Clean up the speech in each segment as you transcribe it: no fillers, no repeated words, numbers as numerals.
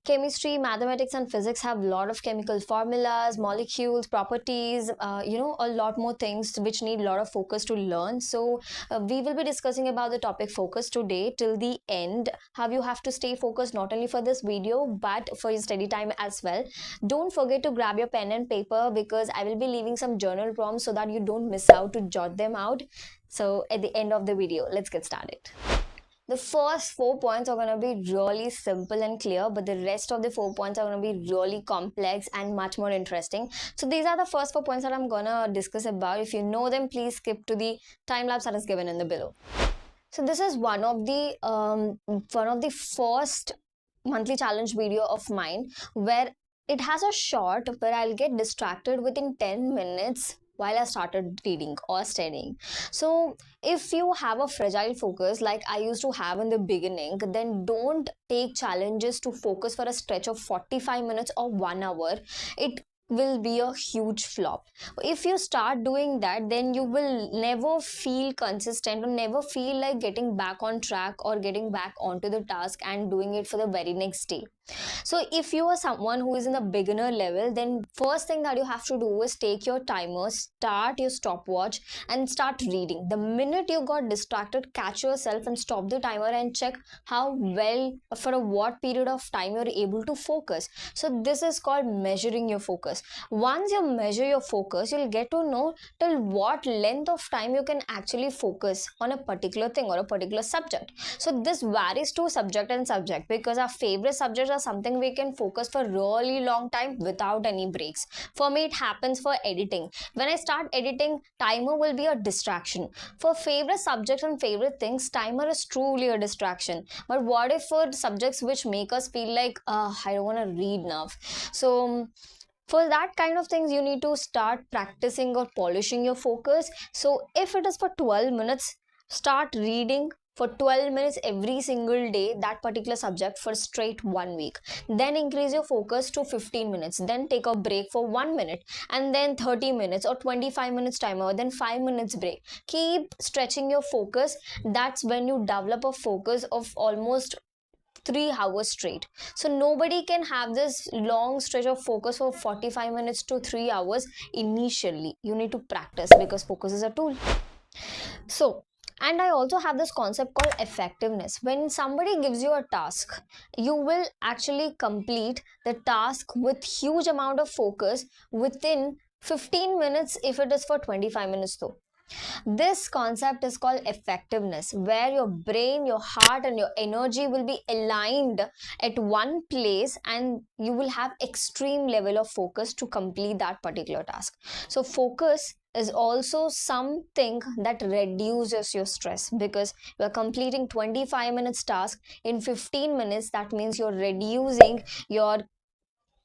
chemistry, mathematics, and physics have a lot of chemical formulas, molecules, properties, a lot more things which need a lot of focus to learn. So we will be discussing about the topic focus today till the end. How you have to stay focused not only for this video but for your study time as well. Don't forget to grab your pen and paper because I will be leaving some journal prompts so that you don't miss out to jot them out. So at the end of the video, let's get started. The first 4 points are going to be really simple and clear, but the rest of the 4 points are going to be really complex and much more interesting. So these are the first 4 points that I'm going to discuss about. If you know them, please skip to the time lapse that is given in the below. So this is one of the first monthly challenge video of mine where it has a short where I'll get distracted within 10 minutes while I started reading or studying. So if you have a fragile focus like I used to have in the beginning, then don't take challenges to focus for a stretch of 45 minutes or 1 hour. It will be a huge flop. If you start doing that, then you will never feel consistent or never feel like getting back on track or getting back onto the task and doing it for the very next day. So if you are someone who is in the beginner level, then first thing that you have to do is take your timer, start your stopwatch and start reading. The minute you got distracted, catch yourself and stop the timer and check how well, for a what period of time you're able to focus. So this is called measuring your focus. Once you measure your focus, you'll get to know till what length of time you can actually focus on a particular thing or a particular subject. So this varies to subject and subject because our favorite subjects are something we can focus for really long time without any breaks. For me, it happens for editing. When I start editing, timer will be a distraction. For favorite subjects and favorite things, timer is truly a distraction. But what if for subjects which make us feel like, I don't want to read now? So for that kind of things, you need to start practicing or polishing your focus. So if it is for 12 minutes, start reading for 12 minutes every single day that particular subject for straight 1 week. Then increase your focus to 15 minutes, then take a break for 1 minute, and then 30 minutes or 25 minutes timer, then 5 minutes break. Keep stretching your focus. That's when you develop a focus of almost 3 hours straight. So nobody can have this long stretch of focus for 45 minutes to 3 hours initially. You need to practice because focus is a tool. So, and I also have this concept called effectiveness. When somebody gives you a task, you will actually complete the task with huge amount of focus within 15 minutes if it is for 25 minutes though. This concept is called effectiveness, where your brain, your heart, and your energy will be aligned at one place and you will have extreme level of focus to complete that particular task. So focus is also something that reduces your stress because you are completing 25 minutes task in 15 minutes. That means you're reducing your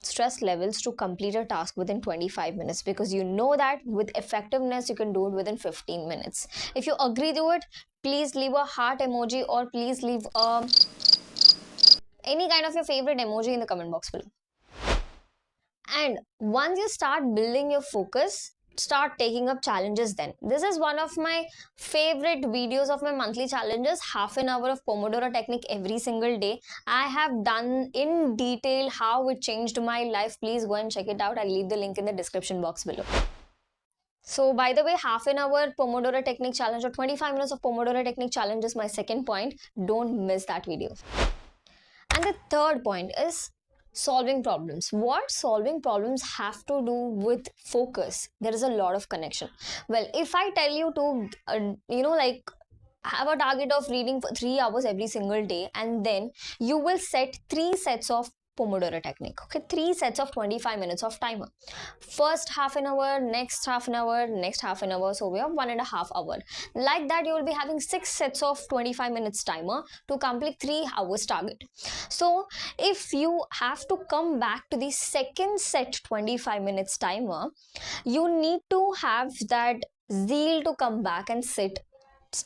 stress levels to complete a task within 25 minutes because you know that with effectiveness you can do it within 15 minutes. If you agree to it, please leave a heart emoji or please leave any kind of your favorite emoji in the comment box below. And once you start building your focus, start taking up challenges then. This is one of my favorite videos of my monthly challenges, half an hour of Pomodoro technique every single day. I have done in detail how it changed my life. Please go and check it out. I'll leave the link in the description box below. So by the way, half an hour Pomodoro technique challenge or 25 minutes of Pomodoro technique challenge is my second point. Don't miss that video. And the third point is solving problems. What solving problems have to do with focus? There is a lot of connection. Well, if I tell you to have a target of reading for 3 hours every single day, and then you will set 3 sets of Pomodoro technique. Okay, 3 sets of 25 minutes of timer. First half an hour, next half an hour, next half an hour. So we have 1.5 hours. Like that, you will be having 6 sets of 25 minutes timer to complete 3 hours target. So if you have to come back to the second set 25 minutes timer, you need to have that zeal to come back and sit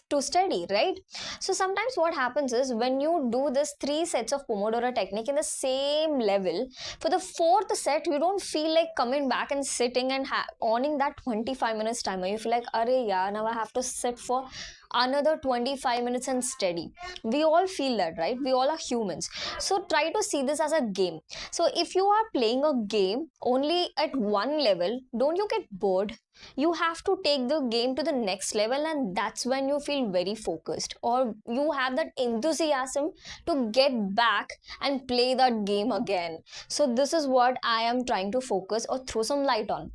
to study, right? So sometimes what happens is when you do this 3 sets of Pomodoro technique in the same level, for the fourth set you don't feel like coming back and sitting and owning that 25 minutes timer. You feel like, arey yaar, now I have to sit for another 25 minutes and steady. We all feel that, right? We all are humans. So try to see this as a game. So if you are playing a game only at one level, don't you get bored? You have to take the game to the next level, and that's when you feel very focused, or you have that enthusiasm to get back and play that game again. So this is what I am trying to focus or throw some light on.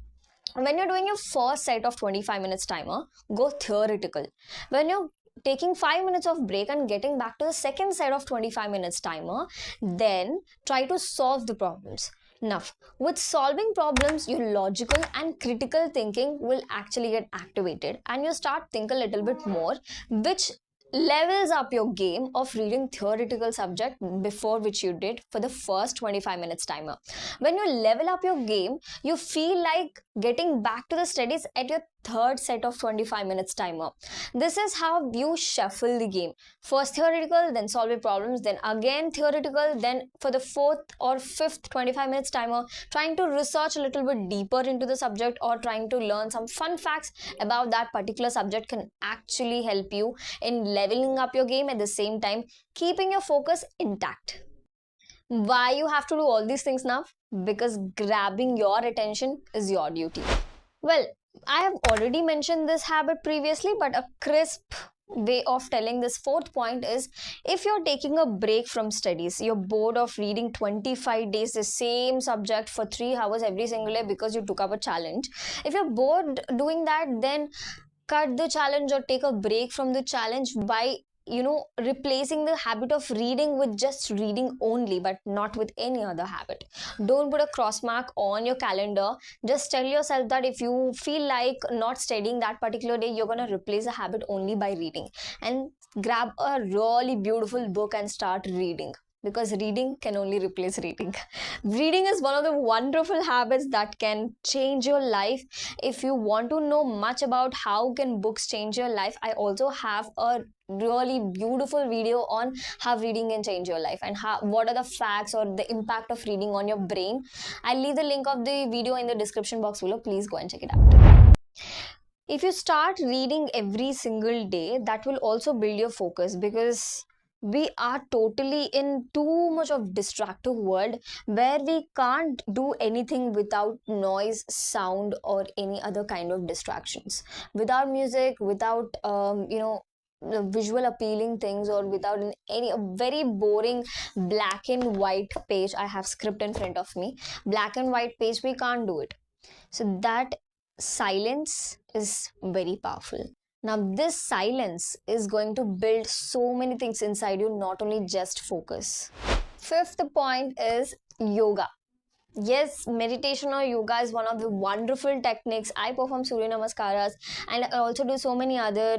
When you're doing your first set of 25 minutes timer, go theoretical. When you're taking 5 minutes of break and getting back to the second set of 25 minutes timer, then try to solve the problems. Now, with solving problems, your logical and critical thinking will actually get activated, and you start think a little bit more, which levels up your game of reading theoretical subject before which you did for the first 25 minutes timer. When you level up your game, you feel like getting back to the studies at your third set of 25 minutes timer. This is how you shuffle the game. First theoretical, then solving problems, then again theoretical, then for the fourth or fifth 25 minutes timer, trying to research a little bit deeper into the subject or trying to learn some fun facts about that particular subject can actually help you in leveling up your game, at the same time keeping your focus intact. Why you have to do all these things now? Because grabbing your attention is your duty. Well, I have already mentioned this habit previously, but a crisp way of telling this fourth point is, if you're taking a break from studies, you're bored of reading 25 days the same subject for 3 hours every single day because you took up a challenge. If you're bored doing that, then cut the challenge or take a break from the challenge by replacing the habit of reading with just reading only, but not with any other habit. Don't put a cross mark on your calendar. Just tell yourself that if you feel like not studying that particular day, you're going to replace the habit only by reading, and grab a really beautiful book and start reading, because reading can only replace reading. Reading is one of the wonderful habits that can change your life. If you want to know much about how can books change your life, I also have a really beautiful video on how reading can change your life and what are the facts or the impact of reading on your brain. I'll leave the link of the video in the description box below. Please go and check it out. If you start reading every single day, that will also build your focus, because we are totally in too much of distractive world where we can't do anything without noise, sound, or any other kind of distractions. Without music, without visual appealing things, or without any a very boring black and white page. I have script in front of me. Black and white page, we can't do it. So that silence is very powerful. Now, this silence is going to build so many things inside you, not only just focus. Fifth point is yoga. Yes, meditation or yoga is one of the wonderful techniques. I perform Surya Namaskaras, and I also do so many other,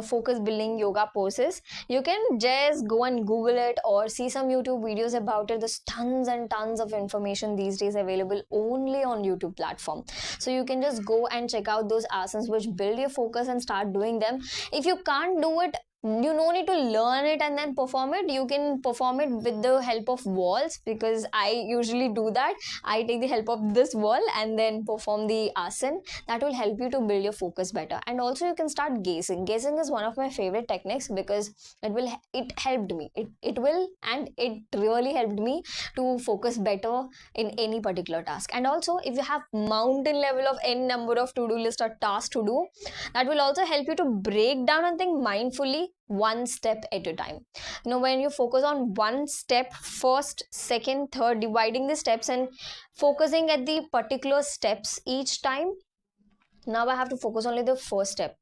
focus building yoga poses. You can just go and Google it or see some YouTube videos about it. There's tons and tons of information these days available only on YouTube platform. So you can just go and check out those asanas which build your focus and start doing them. If you can't do it, you no need to learn it and then perform it. You can perform it with the help of walls, because I usually do that. I take the help of this wall and then perform the asana. That will help you to build your focus better. And also you can start gazing. Gazing is one of my favorite techniques because it helped me. It really helped me to focus better in any particular task. And also, if you have mountain level of n number of to-do list or tasks to do, that will also help you to break down and think mindfully, one step at a time. When you focus on one step, first, second, third, dividing the steps and focusing at the particular steps each time. Now I have to focus only the first step.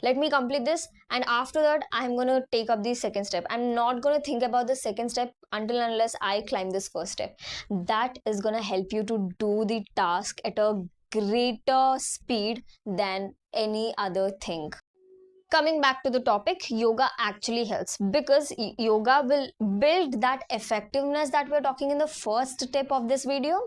Let me complete this, and after that I'm going to take up the second step. I'm not going to think about the second step until unless I climb this first step. That is going to help you to do the task at a greater speed than any other thing. Coming back to the topic, yoga actually helps, because yoga will build that effectiveness that we're talking in the first tip of this video.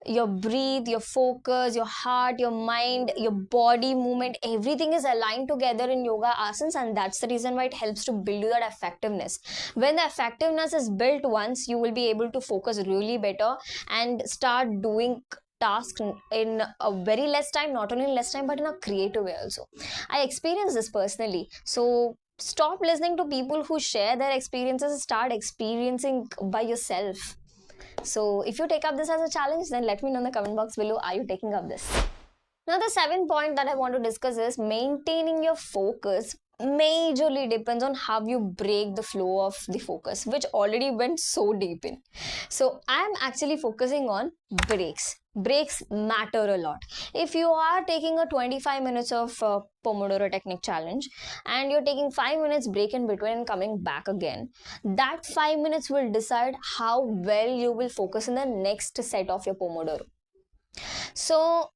Your breathe, your focus, your heart, your mind, your body movement, everything is aligned together in yoga asanas, and that's the reason why it helps to build you that effectiveness. When the effectiveness is built once, you will be able to focus really better and start doing task in a very less time, not only in less time, but in a creative way also. I experienced this personally. So stop listening to people who share their experiences and start experiencing by yourself. So if you take up this as a challenge, then let me know in the comment box below, are you taking up this? Now, the seventh point that I want to discuss is maintaining your focus majorly depends on how you break the flow of the focus, which already went so deep in. So I'm actually focusing on breaks. Breaks matter a lot. If you are taking a 25 minutes of Pomodoro technique challenge and you're taking 5 minutes break in between and coming back again, that 5 minutes will decide how well you will focus in the next set of your Pomodoro. So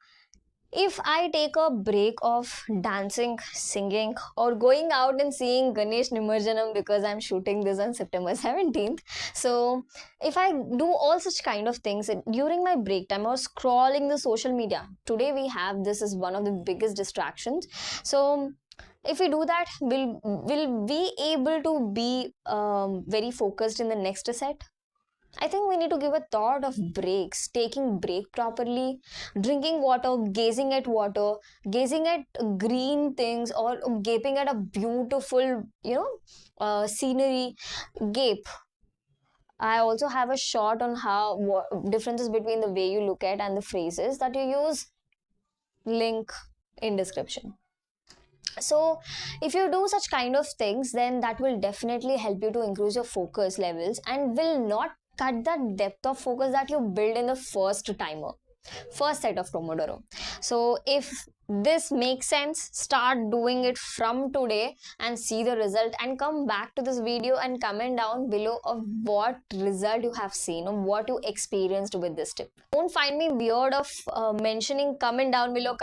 if I take a break of dancing, singing, or going out and seeing Ganesh Nimarjanam because I'm shooting this on September 17th, so if I do all such kind of things during my break time or scrolling the social media, today we have this as one of the biggest distractions. So if we do that, will we able to be very focused in the next set? I think we need to give a thought of breaks, taking break properly, drinking water, gazing at green things, or gaping at a beautiful, scenery. Gape. I also have a shot on how differences between the way you look at and the phrases that you use. Link in description. So if you do such kind of things, then that will definitely help you to increase your focus levels and will not cut the depth of focus that you build in the first set of Pomodoro. So if this makes sense, start doing it from today and see the result, and come back to this video and comment down below of what result you have seen or what you experienced with this tip. Don't find me weird of mentioning comment down below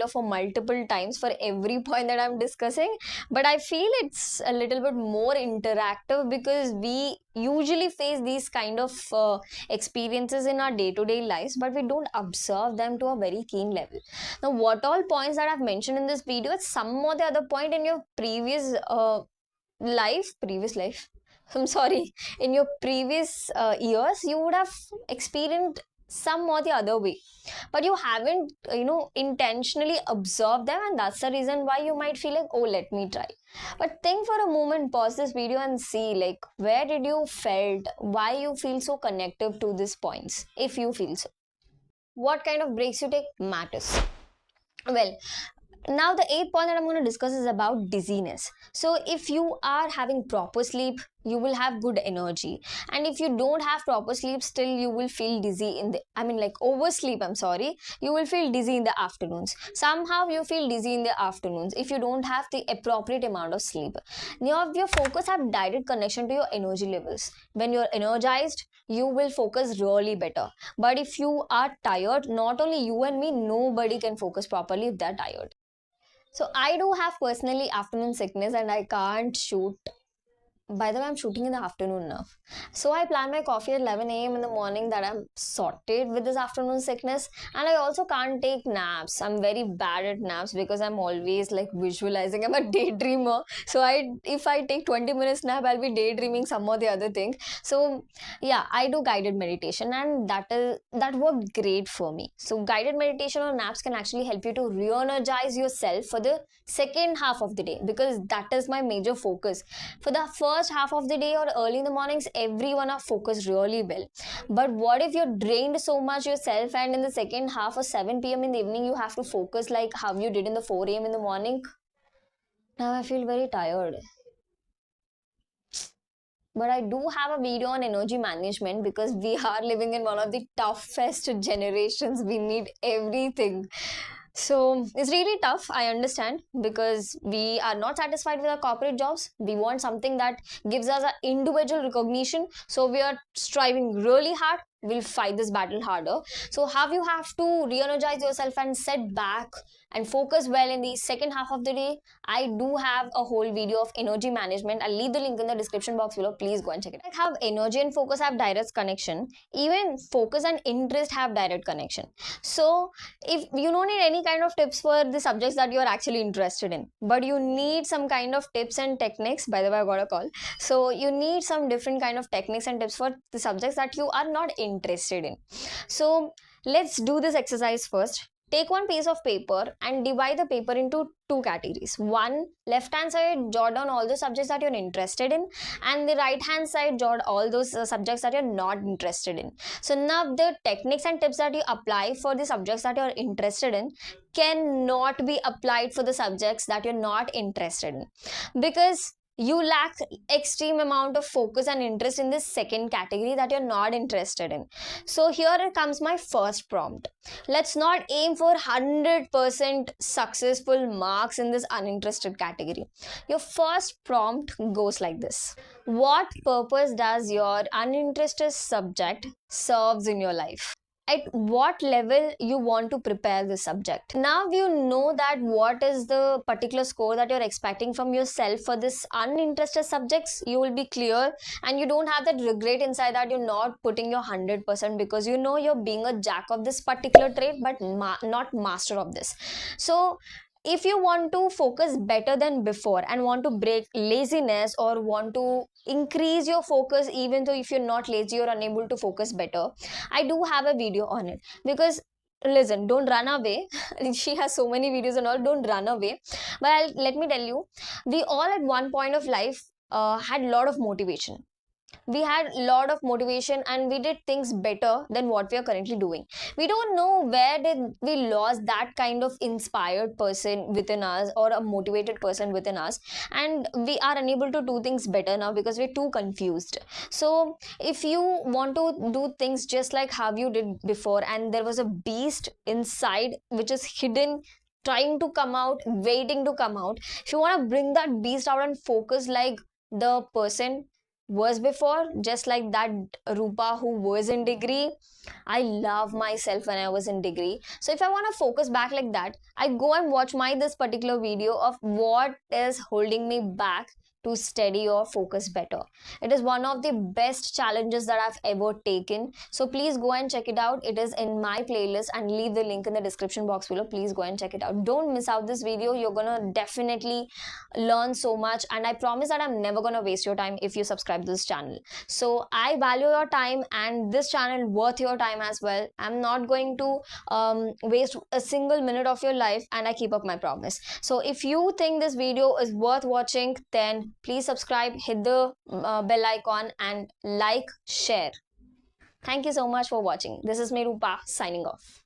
for multiple times for every point that I'm discussing, but I feel it's a little bit more interactive because we usually face these kind of experiences in our day-to-day lives, but we don't observe them to a very keen level. Now, what all points that I've mentioned in this video, at some or the other point in your previous life, I'm sorry, in your previous years, you would have experienced some or the other way, but you haven't intentionally observed them, and that's the reason why you might feel like, oh, let me try. But think for a moment, pause this video and see, like, where did you felt, why you feel so connected to these points. If you feel so, what kind of breaks you take matters. Well, now the eighth point that I'm going to discuss is about dizziness. So if you are having proper sleep, you will have good energy, and if you don't have proper sleep, still you will feel dizzy oversleep, you will feel dizzy in the afternoons. Somehow you feel dizzy in the afternoons if you don't have the appropriate amount of sleep. Now your focus have direct connection to your energy levels. When you're energized, you will focus really better. But if you are tired, not only you and me, nobody can focus properly if they're tired. So I do have personally afternoon sickness and I can't shoot. By the way, I'm shooting in the afternoon now. So I plan my coffee at 11 a.m. in the morning that I'm sorted with this afternoon sickness. And I also can't take naps. I'm very bad at naps because I'm always like visualizing. I'm a daydreamer. So if I take 20 minutes nap, I'll be daydreaming some or the other thing. So yeah, I do guided meditation, and that worked great for me. So guided meditation or naps can actually help you to re-energize yourself for the second half of the day, because that is my major focus. For the first half of the day or early in the mornings, everyone are focused really well. But what if you're drained so much yourself, and in the second half or 7 p.m. in the evening, you have to focus like how you did in the 4 a.m. in the morning? Now I feel very tired. But I do have a video on energy management because we are living in one of the toughest generations. We need everything. So it's really tough, I understand, because we are not satisfied with our corporate jobs. We want something that gives us an individual recognition. So we are striving really hard. We'll fight this battle harder. So how you have to re-energize yourself and set back and focus well in the second half of the day, I do have a whole video of energy management. I'll leave the link in the description box below. Please go and check it. Like how energy and focus have direct connection, even focus and interest have direct connection. So if you don't need any kind of tips for the subjects that you're actually interested in, but you need some kind of tips and techniques. By the way, I got a call. So you need some different kind of techniques and tips for the subjects that you are not interested in. So Let's do this exercise first. Take one piece of paper and divide the paper into two categories. One, left hand side, jot down all the subjects that you're interested in, and the right hand side, jot all those subjects that you're not interested in. So now the techniques and tips that you apply for the subjects that you're interested in cannot be applied for the subjects that you're not interested in, because you lack extreme amount of focus and interest in this second category that you're not interested in. So here comes my first prompt. Let's not aim for 100% successful marks in this uninterested category. Your first prompt goes like this: what purpose does your uninterested subject serves in your life? At what level you want to prepare the subject. Now you know that what is the particular score that you're expecting from yourself for this uninterested subjects. You will be clear and you don't have that regret inside that you're not putting your 100%, because you know you're being a jack of this particular trait but not master of this. So if you want to focus better than before and want to break laziness or want to increase your focus, even though if you're not lazy or unable to focus better, I do have a video on it. Because listen, don't run away. She has so many videos and all, don't run away. But let me tell you, we all at one point of life had a lot of motivation. We had a lot of motivation and we did things better than what we are currently doing. We don't know where did we lost that kind of inspired person within us or a motivated person within us, and we are unable to do things better now because we're too confused. So if you want to do things just like how you did before and there was a beast inside which is hidden, trying to come out, waiting to come out, if you want to bring that beast out and focus like the person was before, just like that Rupa who was in degree. I love myself when I was in degree. So if I want to focus back like that, I go and watch my this particular video of what is holding me back to steady or focus better. It is one of the best challenges that I've ever taken. So please go and check it out. It is in my playlist and leave the link in the description box below. Please go and check it out. Don't miss out this video. You're gonna definitely learn so much, and I promise that I'm never gonna waste your time if you subscribe to this channel. So I value your time and this channel worth your time as well. I'm not going to waste a single minute of your life, and I keep up my promise. So if you think this video is worth watching, then please subscribe, hit the bell icon and like, share. Thank you so much for watching. This is me, Rupa, signing off.